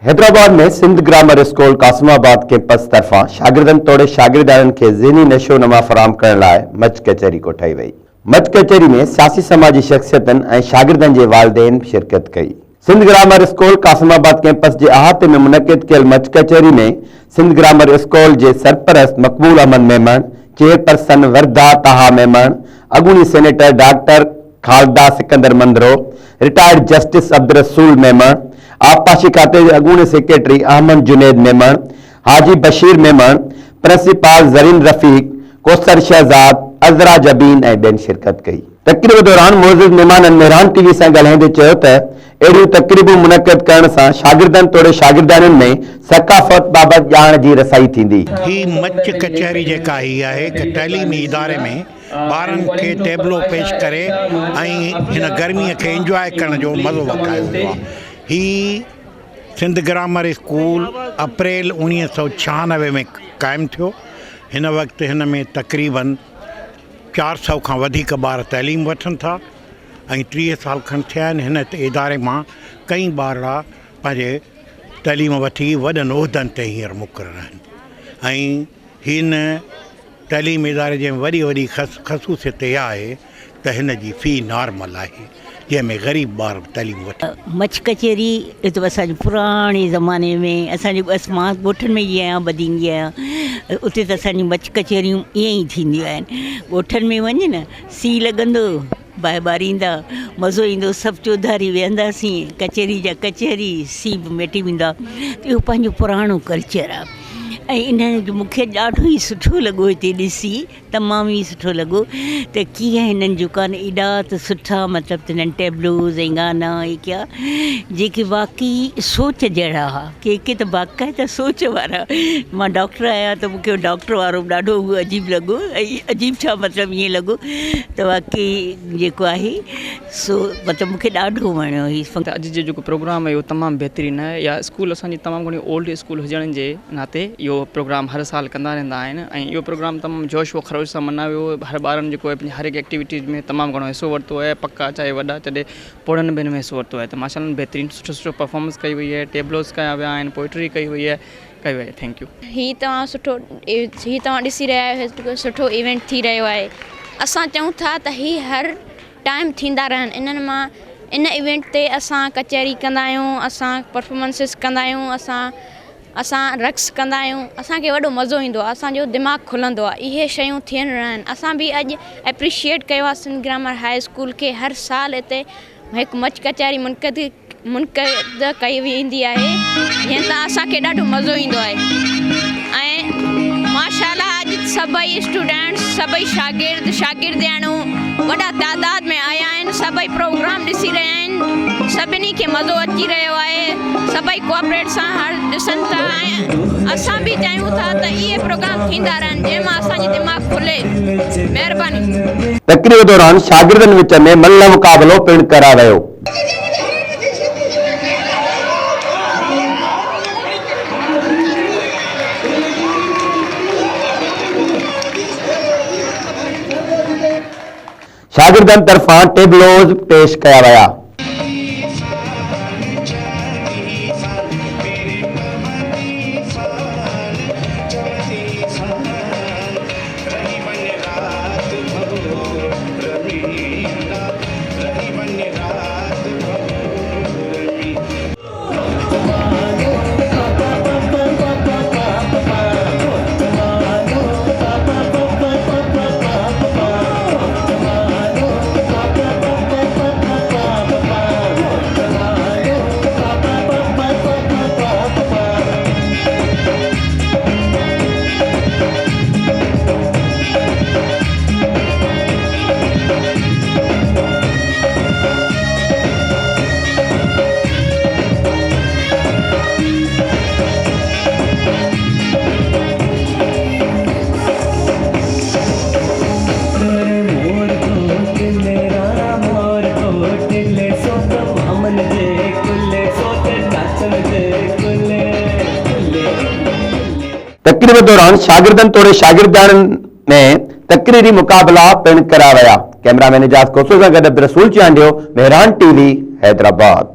हैदराबाद में Sindh grammar school Qasimabad campus तरफा शागिर्दन तोड़े शागिर्दारन के ज़हनी नशो नमा फराम करण लाइ मच कचहरी कोठाई वई। मच कचहरी में सियासी समाजी शख्सियतन ऐं शागिर्दन के वालिदैन शिरकत कई। Sindh grammar school Qasimabad campus के अहाते में मुनक़िद कयल मच कचहरी में सिंध ग्रामर स्कूल के सरपरस्त मकबूल अहमद मेमन, चेयरपर्सन वर्दा ताहा मेमन, अगूनी senator doctor Khalida Sikandar Mandhro, retired justice Abdul Rasool Memon, आबपाशी खाते के अगूने सेक्रेटरी अहमद जुनेद मेमन, हाजी बशीर मेमन, प्रिंसिपल जरीन रफीक, कोसर शहजाद, अजरा जबीन ऐं ॿियनि शिरकत कई। तकरीब दौरान मौजूद मेहमान मेहरान टीवी से ॻाल्हाईंदे चयो त अहिड़ियूं तकरीबूं मुनक़िद करण सां शागिर्दनि तोड़े शागिर्दाननि में सकाफ़त बाबति ॼाण जी रसाई थींदी। ही मच कचहरी जेका ही आहे कि तइलीमी इदारे में ॿारनि खे टेबलो पेश करे ऐं हिन गर्मीअ खे इंजॉय करण जो मज़ो वठायो आहे। ही सिंध ग्रामर स्कूल अप्रैल 1996 में क़ाइमु थियो। हिन वक़्तु हिन में तक़रीबन 400 खां वधीक ॿार तइलीम वठनि था ऐं 30 साल खनि थिया आहिनि। हिन इदारे मां कई ॿार पंहिंजे तइलीम वठी वॾनि उहिदनि ते हींअर मुक़ररु आहिनि ऐं हिन तइलीम इदारे जे वॾी वॾी ख़सूसियत इहा आहे त हिन जी फ़ी नॉर्मल आहे जंहिंमें ग़रीब ॿार तइलीम वठनि। मच कचहरी तो असांजे पुराणे ज़माने में असांजे बसि मां ॻोठनि में ई आहियां ॿधींदी आहियां, उते त असांजी मच कचहरियूं ईअं ई थींदियूं आहिनि। ॻोठनि में वञ न सी लॻंदो, बाहि ॿारींदा, मज़ो ईंदो, सभु चौधारी वेहंदासीं, कचहरी जा कचहरी, सी बि मेटी वेंदा। इहो पंहिंजो पुराणो कल्चर आहे ऐं इन जो मूंखे ॾाढो ई सुठो लॻो हिते ॾिसी, तमामु ई सुठो लॻो त कीअं हिननि जो कान एॾा त सुठा मतिलबु त हिननि टेबलोज़ ऐं गाना ऐं क्या जेके वाक़ई सोच जहिड़ा हुआ, के त बाक़ाइदा सोच वारा। मां डॉक्टर आहियां त मूंखे डॉक्टर वारो ॾाढो उहो अजीब लॻो ऐं अजीब छा मतिलबु ईअं लॻो त वाक़ई जेको आहे सो मतिलबु मूंखे ॾाढो वणियो हीउ। अॼु जो जेको प्रोग्राम आहे उहो तमामु बहितरीनु आहे। या स्कूल असांजी तमामु घणी ओल्ड स्कूल हुजण जे नाते इहो प्रोग्राम हर साल कंदा रहंदा आहिनि ऐं इहो प्रोग्राम तमामु जोश व ख़रोश सां मनायो। हर ॿारनि जेको आहे पंहिंजी हर हिकु एक्टिविटीज़ में तमामु घणो हिसो वरितो आहे, पका चाहे वॾा चाहे पोड़नि बि हिन में हिसो वरितो आहे। त माशाअल्लाह बहितरीनु सुठो परफॉर्मेंस कई वई आहे, टेबलोस कया विया आहिनि, पोइट्री कई वई आहे। Thank U. ही तव्हां ॾिसी रहिया आहियो, सुठो इवेंट थी रहियो आहे। असां चऊं था त ही हर टाइम थींदा रहनि। इन्हनि मां इन इवेंट ते असां कचहरी कंदा आहियूं, असां परफॉर्मेंसिस कंदा आहियूं, असां रक्स कंदा आहियूं, असांखे वॾो मज़ो ईंदो आहे, असांजो दिमाग़ु खुलंदो आहे। इहे शयूं थियनि रहनि। असां बि अॼु एप्रिशिएट कयो आहे सिंध ग्रामर हाई स्कूल खे। हर साल हिते हिकु मच कचहरी मुनक़िद कई वेंदी आहे जंहिं सां असांखे ॾाढो मज़ो ईंदो आहे। ऐं माशाअल्लाह अॼु सभई स्टूडेंट्स, सभई शागिर्दियाणू वॾा तादाद में आया आहिनि, सभई प्रोग्राम ॾिसी रहिया आहिनि, सभिनी खे मज़ो अची रहियो आहे, सभई कोऑपरेट सां हर ॾिसनि था ऐं असां बि चाहियूं था त इहे प्रोग्राम थींदा रहनि जंहिंमां असांजी दिमाग़ खुले। महिरबानी। तकरीब दौरान शागिर्दनि विच में मल्ल मुक़ाबलो पिणु करायो वियो। शागिर्दनि तरफां टेबलोज़ पेश कया विया। तकरीब दौरान शागिर्दनि तोड़े शागिर्दाननि में तकरीरी मुकाबला पिणु कराया विया। कैमरामैन एजाज़ कोसो सां गॾु अब्दुल रसूल चांडियो, मेहरान टीवी, हैदराबाद।